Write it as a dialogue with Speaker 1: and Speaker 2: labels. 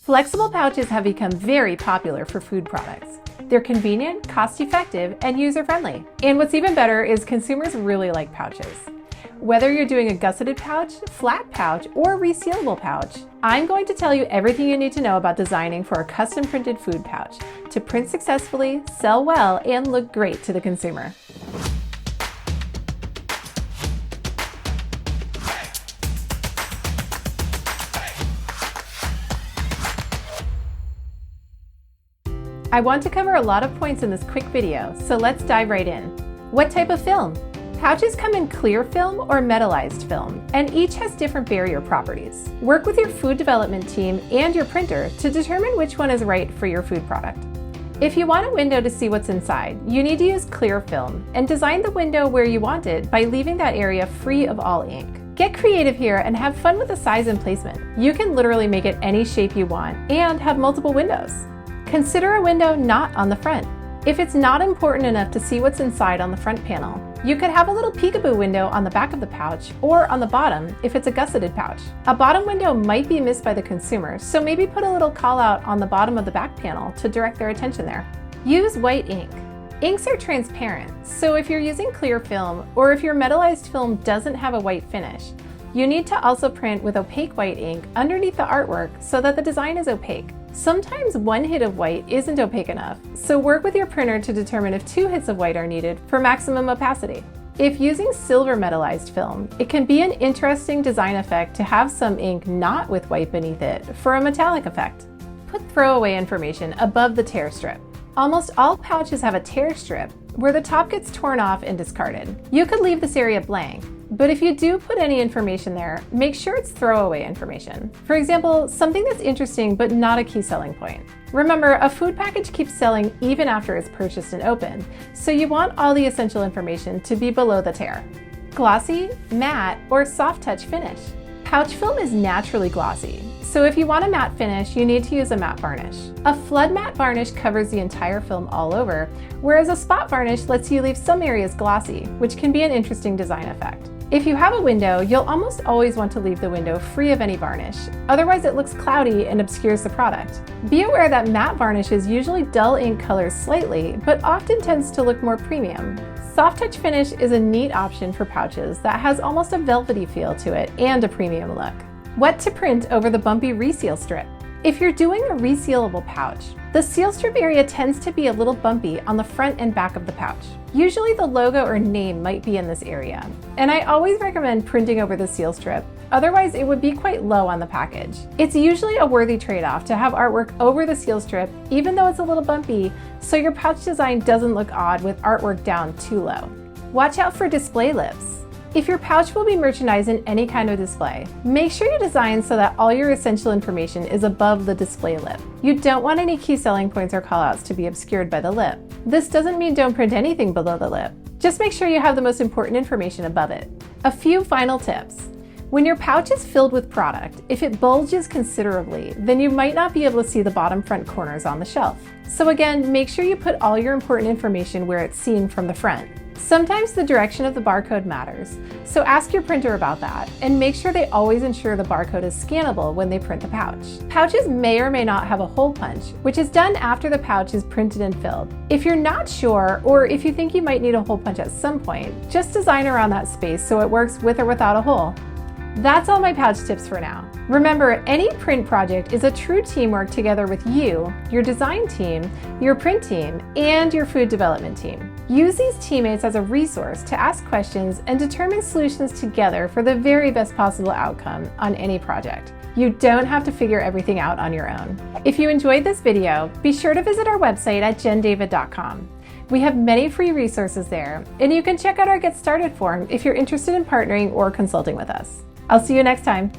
Speaker 1: Flexible pouches have become very popular for food products. They're convenient, cost-effective, and user-friendly. And what's even better is consumers really like pouches. Whether you're doing a gusseted pouch, flat pouch, or resealable pouch, I'm going to tell you everything you need to know about designing for a custom printed food pouch to print successfully, sell well, and look great to the consumer. I want to cover a lot of points in this quick video, so let's dive right in. What type of film? Pouches come in clear film or metallized film, and each has different barrier properties. Work with your food development team and your printer to determine which one is right for your food product. If you want a window to see what's inside, you need to use clear film and design the window where you want it by leaving that area free of all ink. Get creative here and have fun with the size and placement. You can literally make it any shape you want and have multiple windows. Consider a window not on the front. If it's not important enough to see what's inside on the front panel, you could have a little peekaboo window on the back of the pouch or on the bottom if it's a gusseted pouch. A bottom window might be missed by the consumer, so maybe put a little call out on the bottom of the back panel to direct their attention there. Use white ink. Inks are transparent, so if you're using clear film or if your metallized film doesn't have a white finish, you need to also print with opaque white ink underneath the artwork so that the design is opaque. Sometimes one hit of white isn't opaque enough, so work with your printer to determine if 2 hits of white are needed for maximum opacity. If using silver metallized film, it can be an interesting design effect to have some ink not with white beneath it for a metallic effect. Put throwaway information above the tear strip. Almost all pouches have a tear strip where the top gets torn off and discarded. You could leave this area blank, but if you do put any information there, make sure it's throwaway information. For example, something that's interesting but not a key selling point. Remember, a food package keeps selling even after it's purchased and opened, so you want all the essential information to be below the tear. Glossy, matte, or soft touch finish. Pouch film is naturally glossy, so if you want a matte finish, you need to use a matte varnish. A flood matte varnish covers the entire film all over, whereas a spot varnish lets you leave some areas glossy, which can be an interesting design effect. If you have a window, you'll almost always want to leave the window free of any varnish, otherwise it looks cloudy and obscures the product. Be aware that matte varnishes usually dull ink colors slightly, but often tends to look more premium. Soft touch finish is a neat option for pouches that has almost a velvety feel to it and a premium look. What to print over the bumpy reseal strip? If you're doing a resealable pouch, the seal strip area tends to be a little bumpy on the front and back of the pouch. Usually the logo or name might be in this area, and I always recommend printing over the seal strip, otherwise it would be quite low on the package. It's usually a worthy trade-off to have artwork over the seal strip, even though it's a little bumpy, so your pouch design doesn't look odd with artwork down too low. Watch out for display lips. If your pouch will be merchandised in any kind of display, make sure you design so that all your essential information is above the display lip. You don't want any key selling points or callouts to be obscured by the lip. This doesn't mean don't print anything below the lip. Just make sure you have the most important information above it. A few final tips. When your pouch is filled with product, if it bulges considerably, then you might not be able to see the bottom front corners on the shelf. So again, make sure you put all your important information where it's seen from the front. Sometimes the direction of the barcode matters, so ask your printer about that and make sure they always ensure the barcode is scannable when they print the pouch. Pouches may or may not have a hole punch, which is done after the pouch is printed and filled. If you're not sure, or if you think you might need a hole punch at some point, just design around that space so it works with or without a hole. That's all my pouch tips for now. Remember, any print project is a true teamwork together with you, your design team, your print team, and your food development team. Use these teammates as a resource to ask questions and determine solutions together for the very best possible outcome on any project. You don't have to figure everything out on your own. If you enjoyed this video, be sure to visit our website at jendavid.com. We have many free resources there, and you can check out our Get Started form if you're interested in partnering or consulting with us. I'll see you next time.